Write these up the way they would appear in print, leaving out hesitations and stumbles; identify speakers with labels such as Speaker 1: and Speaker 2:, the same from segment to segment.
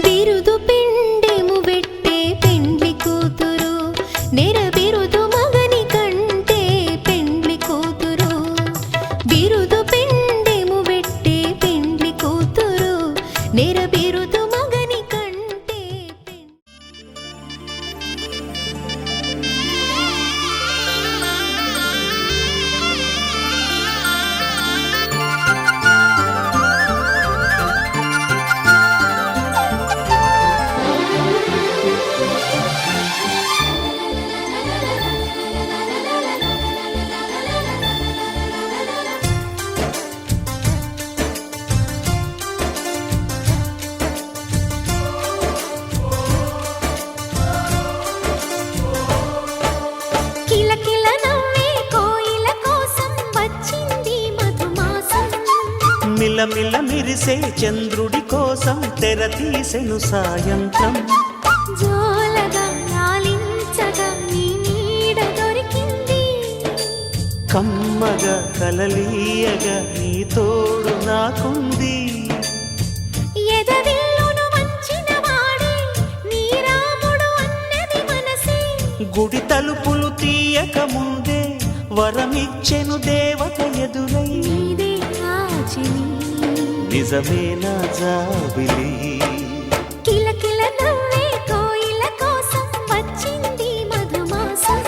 Speaker 1: బిరుదు పిండెము వెట్టే పెండ్లి కూతురు నెరబిరుదు మగని కంటే పెండ్లి కూతురు బిరుదు పిండెము వెట్టే పెండ్లి కూతురు నెరబిరుదు మగని కంటే కిలకిల నవ్వే కోయిల కోసం వచ్చింది మధుమాసం
Speaker 2: మిలమిల మిరిసే చంద్రుడి కోసం తెర తీసెను సాయంత్రం
Speaker 1: జోలగా లాలించగా నీ నీడ దొరికింది
Speaker 2: కమ్మగా కలలీయగా నీ తోడు నాకుంది
Speaker 1: ఎదవిల్లును వంచిన వాడే నీ రాముడు అన్నది మనసే
Speaker 2: గుడి తలుపులు తీయక ముందే వరమిచ్చెను దేవత ఎదురై
Speaker 1: నీదే ఆచిని
Speaker 2: నిజమేనా జాబిలి
Speaker 1: కిలకిల నవ్వే కోయిల కోసం వచ్చింది మధుమాసం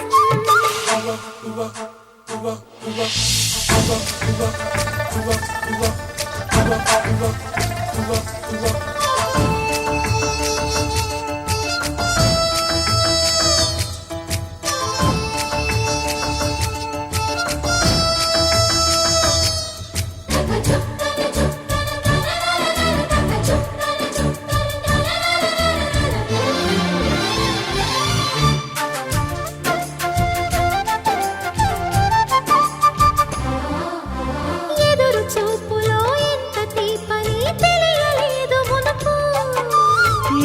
Speaker 1: ఎదురు చూపులో ఎంత తీపని తెలియలేదు మునుపు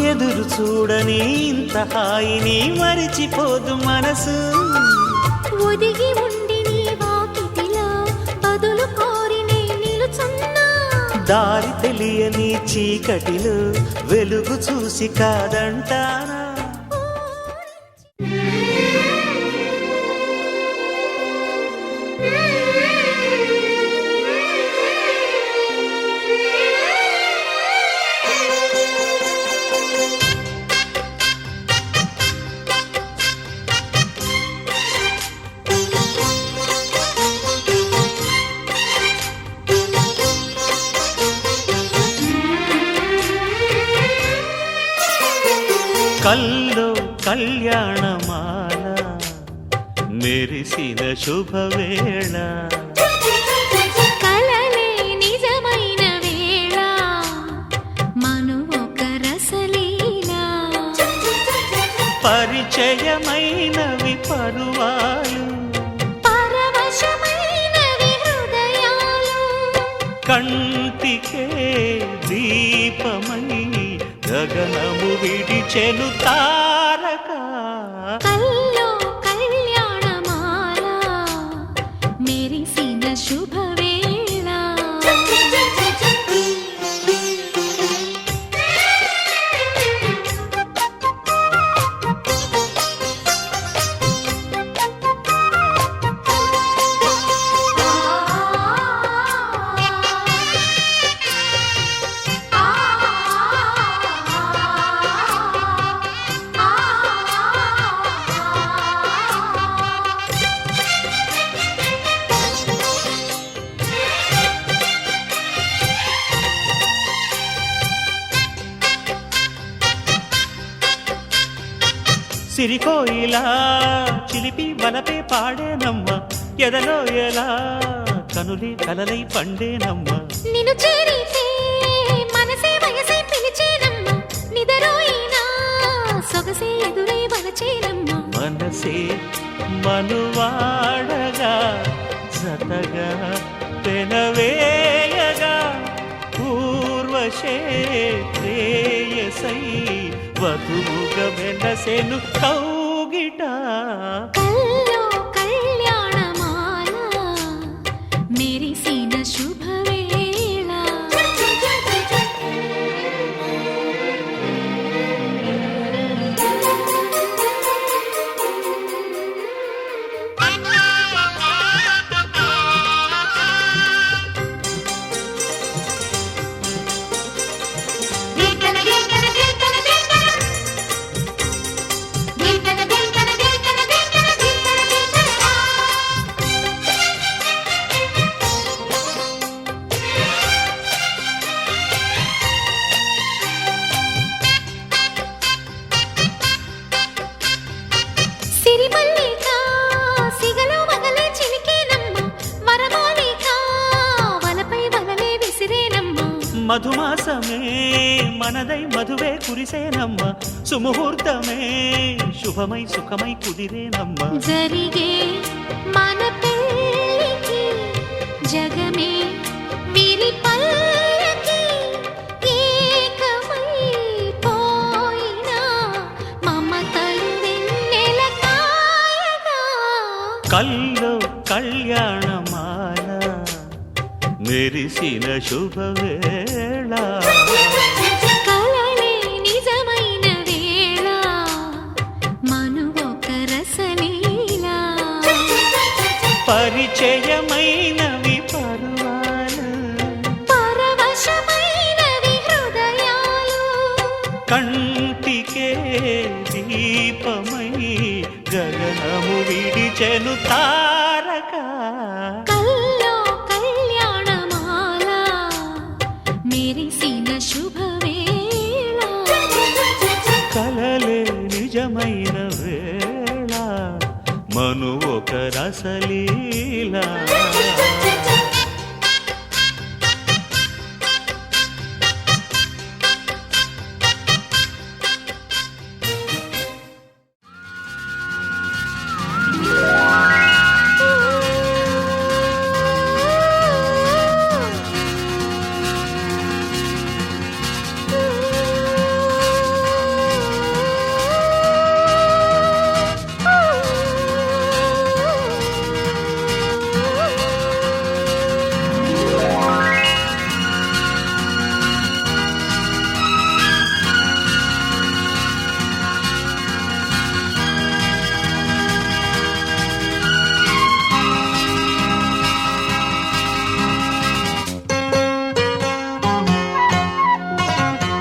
Speaker 2: ఎదురు చూడని ఇంత హాయిని మరిచిపోదు మనసు
Speaker 1: ఒదిగి ఉండి నీ వాకిటిలో బదులు కోరి నే నిలుచున్నా
Speaker 2: దారి తెలియని చీకటిలో వెలుగు చూసి కాదంటానా కల్లో కళ్యాణమాల మెరిసిన శుభవేళ
Speaker 1: కలలే నిజమైన వేళ మను ఒక రసలీలా
Speaker 2: పరిచయమైనవి పరువాలు
Speaker 1: పరవశమైనవి హృదయాలు
Speaker 2: కంటికే దీపమై గగనము విడిచెను తారక
Speaker 1: కల్లో కళ్యాణమాల మెరిసిన శుభవేళ
Speaker 2: సిరికోయిలా చిలిపి వలపే పాడేనమ్మ ఎదలో ఎలా కనులే కలలై పండేనమ్మ
Speaker 1: నిన్ను చేరితే మనసే వయసే పిలిచేనమ్మ నిదరోయినా సొగసే ఎదురై వలచేనమ్మ
Speaker 2: మనసే మనువాడగా జతగా పెనవేయగా పూర్వశే ప్రేయసై వధువుగా వెనసెను కౌగిట
Speaker 1: కల్లో కళ్యాణమాల మెరిసిన శుభవేళ
Speaker 2: మధుమాసమే మనదై మధువే కురిసేనమ్మ సుముహూర్తమే శుభమై సుఖమై కుదిరేనమ్మ
Speaker 1: జరిగే మన పెళ్ళికి జగమే విరిపల్లకి ఏకమై పోయినా మమతలు వెన్నెల కాయగా
Speaker 2: కల్లో కళ్యాణమాల మెరిసిన శుభవేళ
Speaker 1: కలలే నిజమైన వేళ మనువొక రసలీలా
Speaker 2: పరిచయమైనవి పరువాలు
Speaker 1: పరవశమైనవి హృదయాలు
Speaker 2: కంటికే దీపమై గగనము విడిచెను తారక
Speaker 1: కల్లో కళ్యాణమాల మెరిసిన శుభవేళ
Speaker 2: కలలే నిజమైన వేళ మను ఒక రసలీలా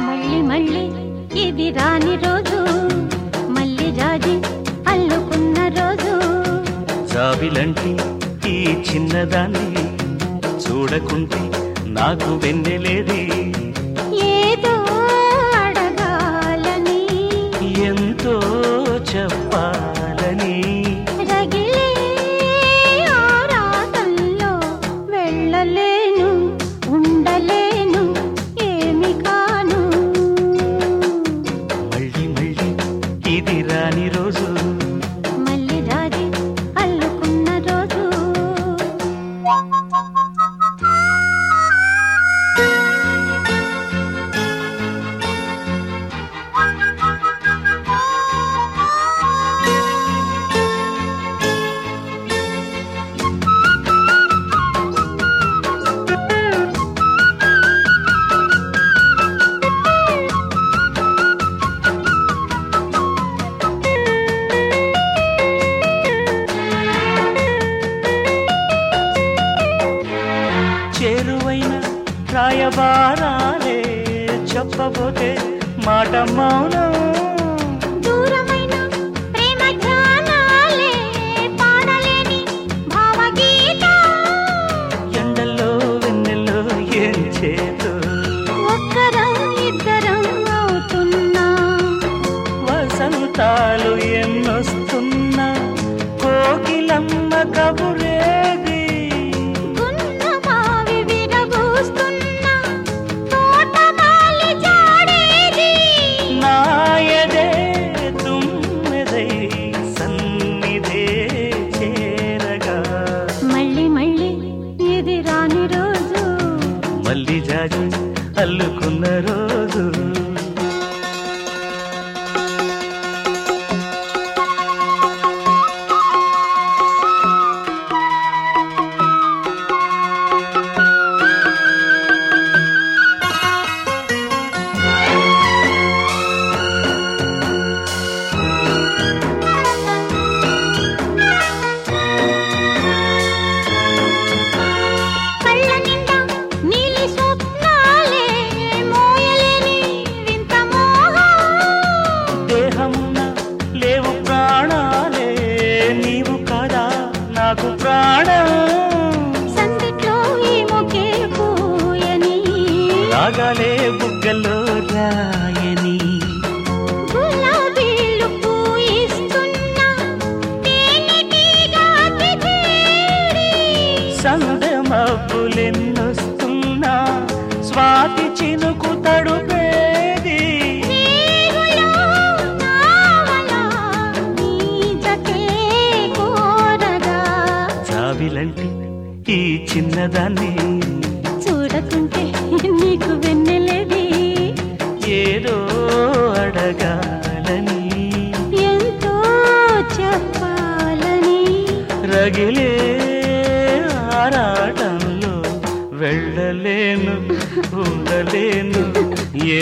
Speaker 1: మళ్ళీ మళ్ళీ ఇది రాని రోజు మళ్ళీ జాజి అల్లుకున్న రోజు
Speaker 2: జాబిలంటి ఈ చిన్నదాన్ని చూడకుంటే నాకు వెన్నెలేది
Speaker 1: ఏదో అడగాలని
Speaker 2: ఎంతో చెప్పాలని
Speaker 1: రగిలే ఆరాటంలో వెళ్ళలేను ఉండలేను ఏమి కాను
Speaker 2: మళ్ళీ మళ్ళీ ఇది రాని రోజు
Speaker 1: మళ్ళీ రాజి అల్లుకున్న రోజు
Speaker 2: చేరువైన రాయబారాలే చెప్పబోతే మాట మౌనం
Speaker 1: దూరమైన ప్రేమ ధ్యానాలే పాడలేని భావగీత
Speaker 2: ఎండల్లో వెన్నెల్లో ఏం చేతో
Speaker 1: ఒక్కరం ఇద్దరం అవుతున్నా
Speaker 2: వసంతాలు ఎన్నొస్తున్నా కోకిలమ్మ కబురేది
Speaker 1: గున్న మావి విరబూస్తున్నా తోటమాలి జాడేది
Speaker 2: నాయదే తుమ్మెదై సన్నిధే చేరగా
Speaker 1: మళ్ళీ మళ్ళీ ఇది రాని రోజు
Speaker 2: మళ్ళీ జాజి అల్లుకున్న రోజు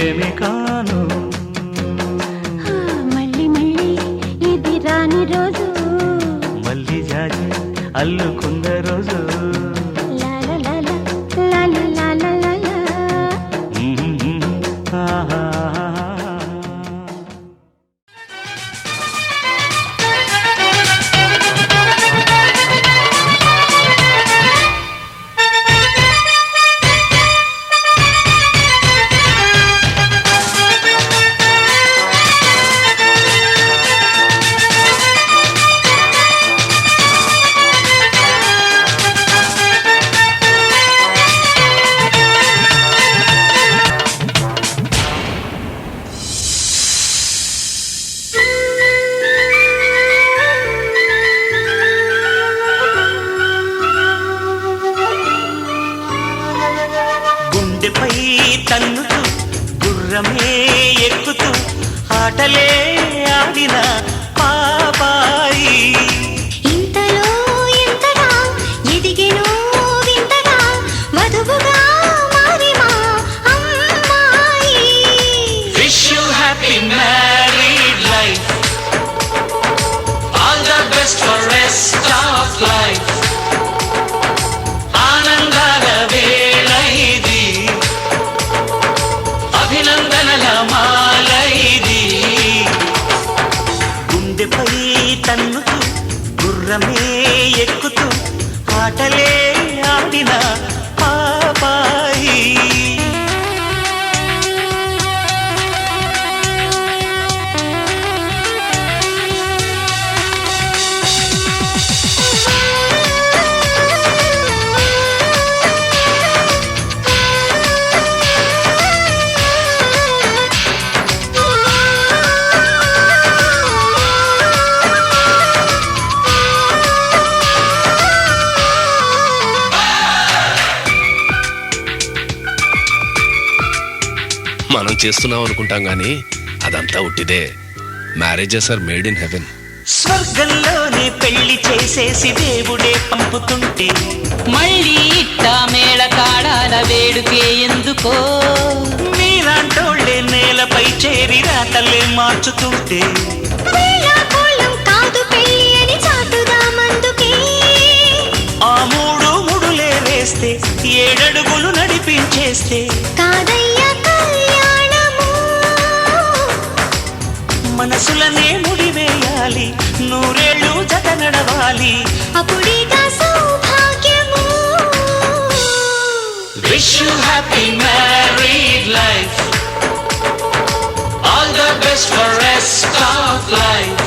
Speaker 2: ఏమి కాను.
Speaker 1: మళ్ళీ మళ్ళీ ఇది రాని రోజు,
Speaker 2: మళ్ళీ జాజి అల్లుకున్న రోజు. ఆహా. గుండెపై తన్నుతూ గుర్రమే ఎక్కుతూ ఆటలే ఆడిన పాపాయి.
Speaker 1: ఇంతలో ఎంతగా ఎదిగెనో వింతగా వధువుగా మారి మా అమ్మాయి.
Speaker 2: Wish you happy married life, all the best for rest of life. ఆనందాల వేళ ఇది, అభినందనల మాల ఇది. గుండెపై తన్నుతూ గుర్రమే ఎక్కుతూ ఆటలే ఆడిన పాపాయి.
Speaker 3: మనం చేస్తున్నాం అనుకుంటాం గానీ అదంతా ఉట్టిదే. Marriages are made in heaven.
Speaker 2: స్వర్గంలోనే పెళ్లి చేసేసి దేవుడే పంపుతుంటే
Speaker 4: మళ్ళీ ఇట్టా మేళ తాళాల వేడుకే ఎందుకో.
Speaker 2: మీలాంటోళ్ళే నేలపై చేరి రాతలే మార్చుతుంటే
Speaker 1: వేళాకోళం కాదు పెళ్ళి అని చాటుదామందుకే.
Speaker 2: ఆ మూడు ముడులే వేస్తే ఏడడుగులు నడిపించేస్తే
Speaker 1: కాదయ్యా కళ్యాణము,
Speaker 2: మనసులనే ముడివేయాలి, నూరేళ్ళు జత నడవాలి.
Speaker 1: అప్పుడిగా సౌభాగ్యము.
Speaker 2: Wish you happy married life, all the best for rest of life.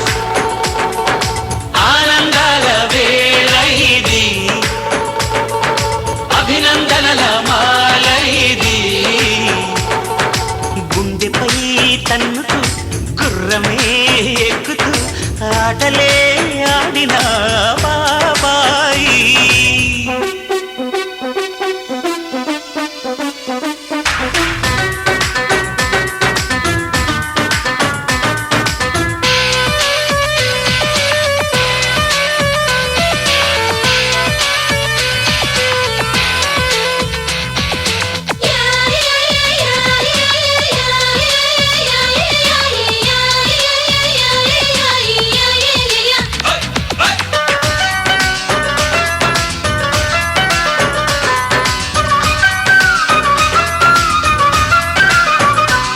Speaker 2: ఆనందాల వేళ ఇది, అభినందనల మాల ఇది. గుండెపై తన్నుతూ గుర్రమే ఎక్కుతూ ఆటలే ఆడిన బాబాయి.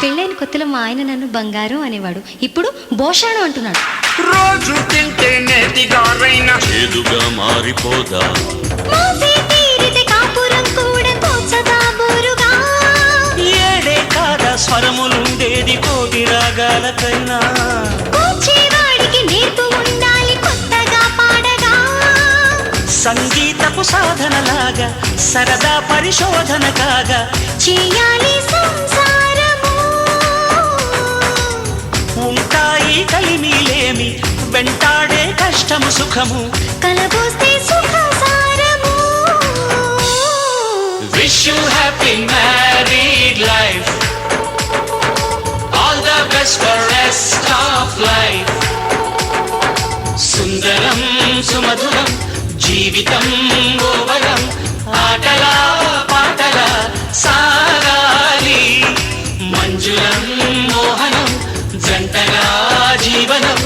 Speaker 1: పెళ్ళైన కొత్తలో మా ఆయన నన్ను బంగారం అనేవాడు, ఇప్పుడు భోషాణం అంటున్నాడు.
Speaker 5: రోజు తింటే నేతిగారైనా చేదుగా మారిపోదా.
Speaker 1: మోసే తీరితే కాపురం కూడా తోచదా బోరుగా.
Speaker 2: ఏడే కాదా స్వరములుండేది కోటి రాగాలకైనా.
Speaker 1: కూర్చేవాడికి నేర్పు ఉండాలి కొత్తగా పాడగా.
Speaker 2: సంగీతపు సాధనలాగా సరదా పరిశోధన కాగా
Speaker 1: చేయాలి సంసారము.
Speaker 2: ఉంటాయి కలిమిలేమి వెంటాడే కష్టము సుఖము.
Speaker 1: కలబోస్తే సుఖసారము.
Speaker 2: Wish you happy married life, all the best for rest of life. సుందరం సుమధురం జీవితం ఓవరం ఆటలా పాటలా సాగాలి. మంజులం మోహనం జంటగా జీవనం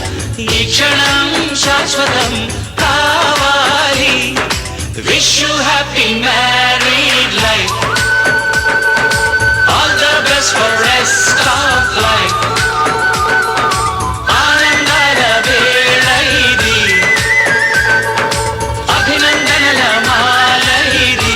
Speaker 2: ఈ క్షణం శాశ్వతం కావాలి wish you happy married life all the best for rest of life ఆనందాల వేళ ఇది అభినందనల మాల ఇది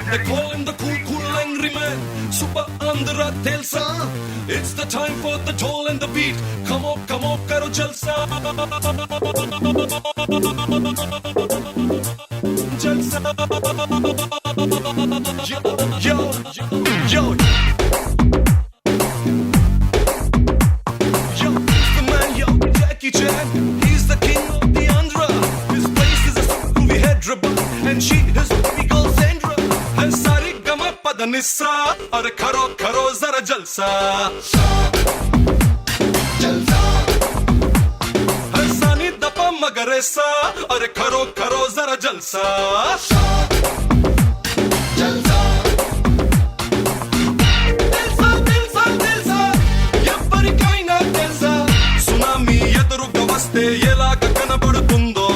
Speaker 6: They call him the cool angry man. Super Andhra Telsa. It's the time for the toll and the beat. Come on, karo jalsa. Jalsa. Yo, yo, yo. Yo, he's the man, yo, Jackie Chan. He's the king of the Andhra. His place is a groovy Hyderabad, and she is baby girl Sandra. है सारी गमा पद निस्सा और करो जरा जलसा है सानी दपा मगरेसा और करो जरा जलसा दिलसा ఎవ్వరికైనా తెలుసా సునామీ ఎదురుగా వస్తే ఎలాగ కనబడుతుందో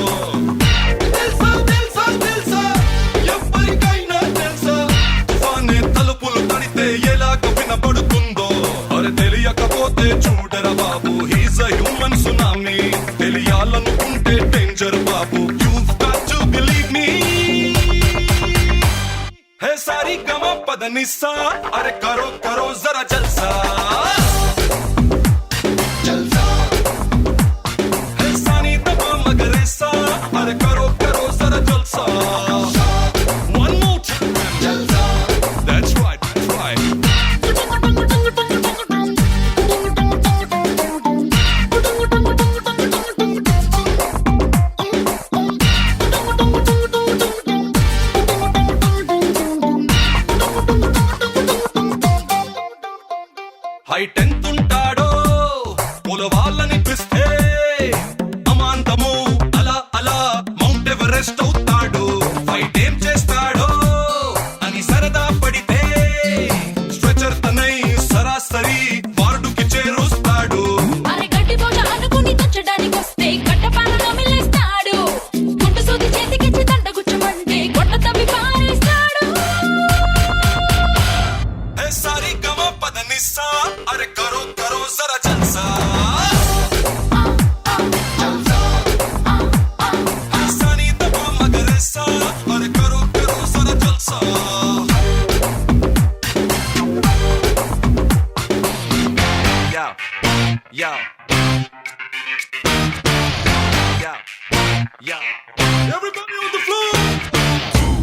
Speaker 6: తెలియకపోతే చూడరా బాబు హీస్ అ హ్యూమన్ సునామీ తెలియాలనుకుంటే డేంజర్ బాబు you've got to believe me है सारी गमा पद निस्सा अरे करो जरा जलसा है सानी दबा मगरेसा अरे करो जरा जलसा one more time जलसा that's right హైట్ ఎంతుంటాడో పులవాలనిపిస్తే అమాంతము అలా మౌంట్ ఎవరెస్ట్ అవుతాడు ఫైట్ ఏం చేస్తాడో అని సరదా పడితే స్ట్రెచర్ తనై సరాసరి వార్డుకి చేరుస్తాడు
Speaker 1: అరే గట్టి పోట అనుకుని తొచ్చడానికి వస్తే కట్టపాలలో మిల్లేస్తాడు గుంటు సూది చేతికిచ్చి దండ గుచ్చమంటే గొడ్డ తవ్వి పారేస్తాడు
Speaker 6: है सारी गमा पद निस्सा अरे करो जरा जलसा है सानी दबा मगरेसा अरे करो जरा जलसा Yo. Everybody on the floor.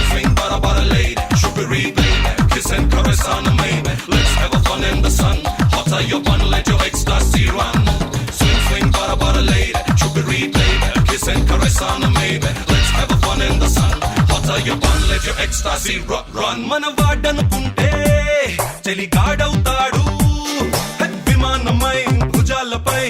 Speaker 6: Swing, bara, lady, sugary baby, kiss and caress on the maybe. Let's have a fun in the sun. Hotter your bun, let your ecstasy run. Swing, bara, lady, sugary baby, kiss and caress on the maybe. Let's have a fun in the sun. Hotter your bun, let your ecstasy run. మన వాడనుకుంటే చలి గాడవుతాడు విమానమై భుజాలపై